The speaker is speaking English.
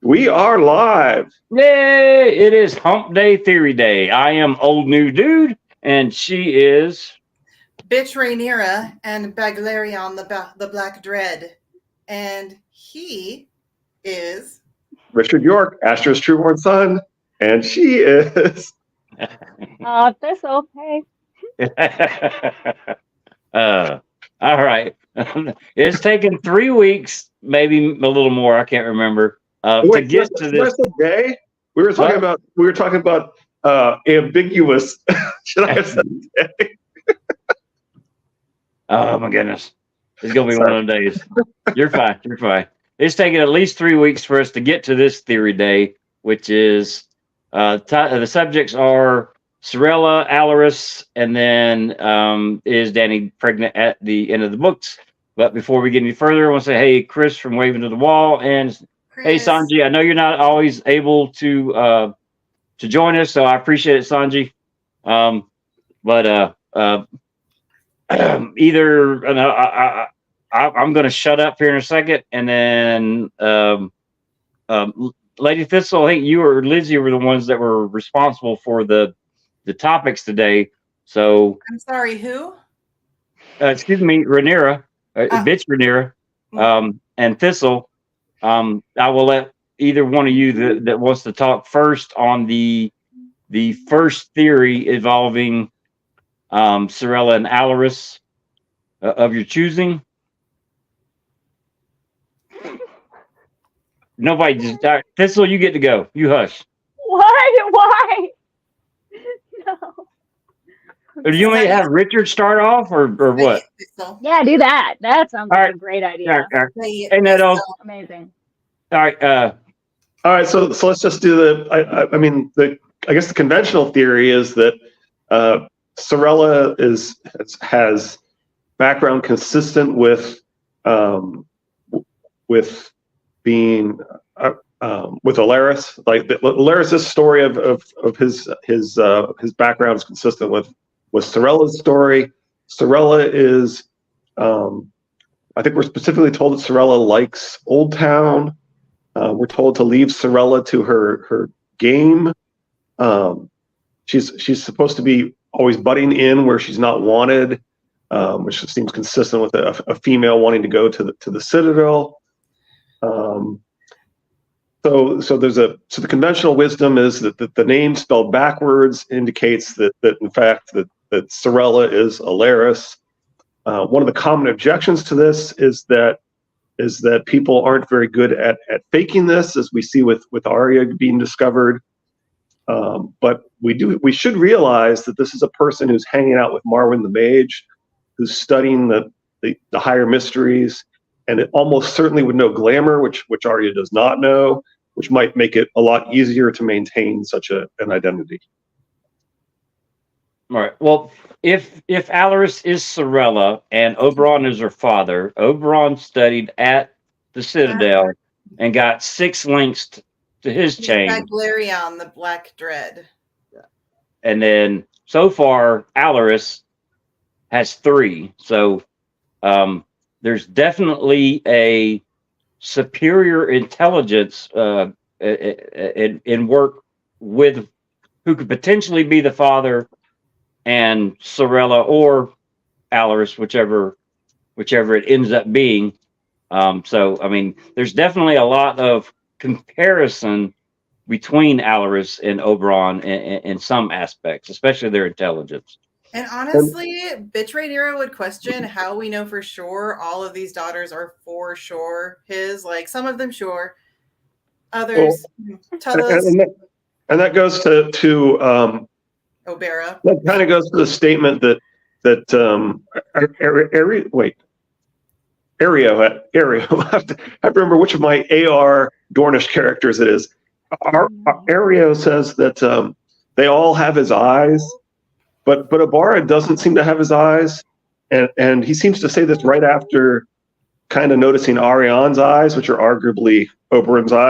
We are live. Yay! It is Hump Day Theory Day. I am Old New Dude, and she is Bitch Rhaenyra and Baglarion the Black Dread. And he is Richard York, Astro's trueborn son, and she is That's okay. all right. It's taken 3 weeks, maybe a little more. I can't remember. To get to this day, we were talking about ambiguous. Should I have said day? Oh my goodness, it's gonna be one of those days. You're fine. You're fine. It's taken at least 3 weeks for us to get to this theory day, which is the subjects are Sorella, Alaris, and then is Dany pregnant at the end of the books. But before we get any further, I want to say, hey, Chris from Waving to the Wall, and Chris. hey, Sanji. I know you're not always able to join us, so I appreciate it, Sanji. Either I'm going to shut up here in a second, and then Lady Thistle, I think you or Lizzie were the ones that were responsible for the topics today. So I'm sorry, who? Excuse me, Rhaenyra, bitch Rhaenyra, and Thistle. I will let either one of you that wants to talk first on the first theory involving Sorella and Alaris of your choosing. Nobody just Thistle, you get to go. You hush. Why? No. Do you want me to have Richard start off or what? Yeah, do that. That sounds like All right. a great idea. All right. Hey, Neto. Amazing. All right. So let's just do I guess the conventional theory is that Sorella has background consistent with being with Alaris. Like Alaris's story of his background is consistent with Sorella's story. Sorella is, I think we're specifically told that Sorella likes Old Town. We're told to leave Sorella to her game. She's supposed to be always butting in where she's not wanted, which seems consistent with a female wanting to go to the Citadel. So the conventional wisdom is that the name spelled backwards indicates that in fact that Sorella is Alaris. One of the common objections to this is that people aren't very good at faking this, as we see with Arya being discovered. But we should realize that this is a person who's hanging out with Marwyn the Mage, who's studying the higher mysteries, and it almost certainly would know glamour, which Arya does not know, which might make it a lot easier to maintain such an identity. All right. Well, if Alaris is Sorella and Oberyn is her father, Oberyn studied at the Citadel and got 6 links to his chain. Baglarion the Black Dread. And then so far, Alaris has 3. So there's definitely a superior intelligence in work with who could potentially be the father and Sorella or Alaris, whichever it ends up being. So I mean, there's definitely a lot of comparison between Alaris and Oberyn in some aspects, especially their intelligence. And honestly, bitch Rhaenyra would question how we know for sure all of these daughters are for sure his. Like some of them, sure. Others, tell us. And that goes to Obera. That kind of goes to the statement that Ario. I have to remember which of my AR Dornish characters it is. Ario says that they all have his eyes, but Obara doesn't seem to have his eyes, and he seems to say this right after kind of noticing Ariane's eyes, which are arguably Oberyn's eyes.